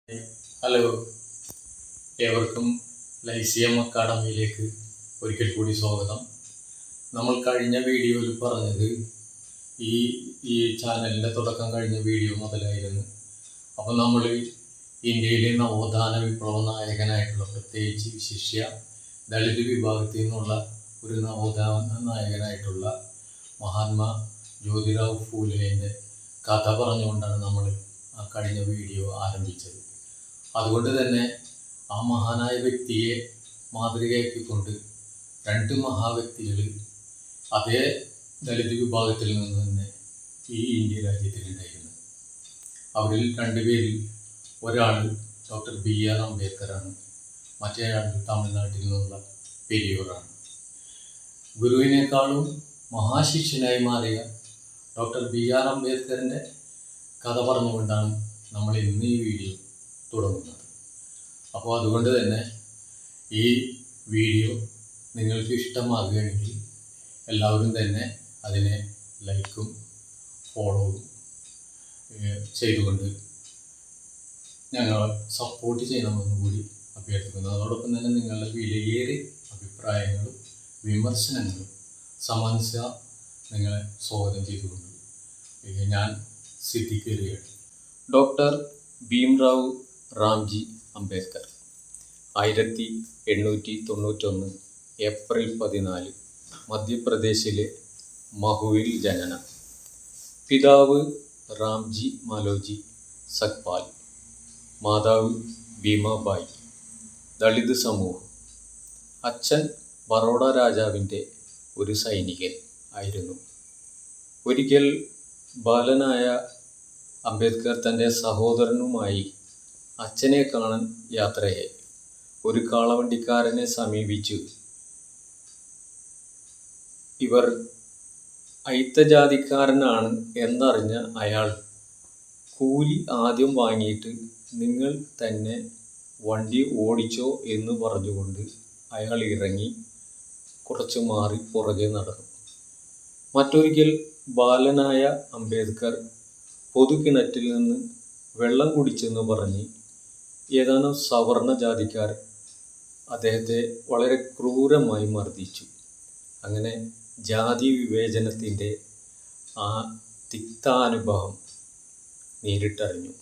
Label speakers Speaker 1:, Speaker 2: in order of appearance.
Speaker 1: Hello, ഏവർക്കും Lyceum അക്കാഡമിയിലേക്ക് ഒരിക്കൽ കൂടി സ്വാഗതം. നമ്മൾ കഴിഞ്ഞ വീഡിയോയിൽ പറഞ്ഞത് ഈ ചാനലിൻ്റെ തുടക്കം കഴിഞ്ഞ വീഡിയോ മുതലായിരുന്നു. അപ്പോൾ നമ്മൾ ഇന്ത്യയിലെ നവോത്ഥാന വിപ്ലവ നായകനായിട്ടുള്ള, പ്രത്യേകിച്ച് ശിഷ്യ ദളിത് വിഭാഗത്തിൽ നിന്നുള്ള ഒരു നവോത്ഥാന നായകനായിട്ടുള്ള മഹാത്മാ ജ്യോതിറാവ് ഫൂലേൻ്റെ കഥ പറഞ്ഞുകൊണ്ടാണ് നമ്മൾ ആ കഴിഞ്ഞ വീഡിയോ ആരംഭിച്ചത്. അതുകൊണ്ട് തന്നെ ആ മഹാനായ വ്യക്തിയെ മാതൃകയാക്കിക്കൊണ്ട് രണ്ട് മഹാവ്യക്തികൾ അതേ ദളിത് വിഭാഗത്തിൽ നിന്ന് തന്നെ ഈ ഇന്ത്യ രാജ്യത്തിലുണ്ടായിരുന്നു. അവരിൽ രണ്ടുപേരിൽ ഒരാൾ ഡോക്ടർ BR അംബേദ്കറാണ്, മറ്റേ ആൾ തമിഴ്നാട്ടിൽ നിന്നുള്ള പെരിയോറാണ്. ഗുരുവിനേക്കാളും മഹാശിഷ്യനായി മാറിയ ഡോക്ടർ BR അംബേദ്കറിൻ്റെ കഥ പറഞ്ഞുകൊണ്ടാണ് നമ്മൾ ഇന്ന് ഈ വീഡിയോ തുടങ്ങുന്നത്. അപ്പോൾ അതുകൊണ്ട് തന്നെ ഈ വീഡിയോ നിങ്ങൾക്ക് ഇഷ്ടമാകുകയാണെങ്കിൽ എല്ലാവരും തന്നെ അതിനെ ലൈക്കും ഫോളോവും ചെയ്തുകൊണ്ട് ഞങ്ങൾ സപ്പോർട്ട് ചെയ്യണമെന്ന് കൂടി അഭ്യർത്ഥിക്കുന്നു. അതോടൊപ്പം തന്നെ നിങ്ങളുടെ വിലയേറിയ അഭിപ്രായങ്ങളും വിമർശനങ്ങളും സമൻസ നിങ്ങളെ സ്വാഗതം ചെയ്തുകൊണ്ട് ഞാൻ സിദ്ദിഖ്. ഡോക്ടർ ഭീംറാവു റാംജി അംബേദ്കർ 1891 ഏപ്രിൽ 14 മധ്യപ്രദേശിലെ മഹുവിൽ ജനനം. പിതാവ് റാംജി മാലോജി സക്പാൽ, മാതാവ് ഭീമാബായി. ദളിത് സമൂഹം. അച്ഛൻ ബറോഡ രാജാവിൻ്റെ ഒരു സൈനികൻ ആയിരുന്നു. ഒരിക്കൽ ബാലനായ അംബേദ്കർ തൻ്റെ സഹോദരനുമായി അച്ഛനെ കാണാൻ യാത്രയായി. ഒരു കാളവണ്ടിക്കാരനെ സമീപിച്ചു. ഇവർ അയിത്തജാതിക്കാരനാണ് എന്നറിഞ്ഞ അയാൾ കൂലി ആദ്യം വാങ്ങിയിട്ട് നിങ്ങൾ തന്നെ വണ്ടി ഓടിച്ചോ എന്ന് പറഞ്ഞുകൊണ്ട് അയാൾ ഇറങ്ങി കുറച്ച് മാറി പുറകെ നടന്നു. മറ്റൊരിക്കൽ ബാലനായ അംബേദ്കർ പൊതുകിണറ്റിൽ നിന്ന് വെള്ളം കുടിച്ചെന്ന് പറഞ്ഞ് ഏതാനും സവർണ ജാതിക്കാർ അദ്ദേഹത്തെ വളരെ ക്രൂരമായി മർദ്ദിച്ചു. അങ്ങനെ ജാതി വിവേചനത്തിൻ്റെ ആ തിക്താനുഭവം നേരിട്ടറിഞ്ഞു.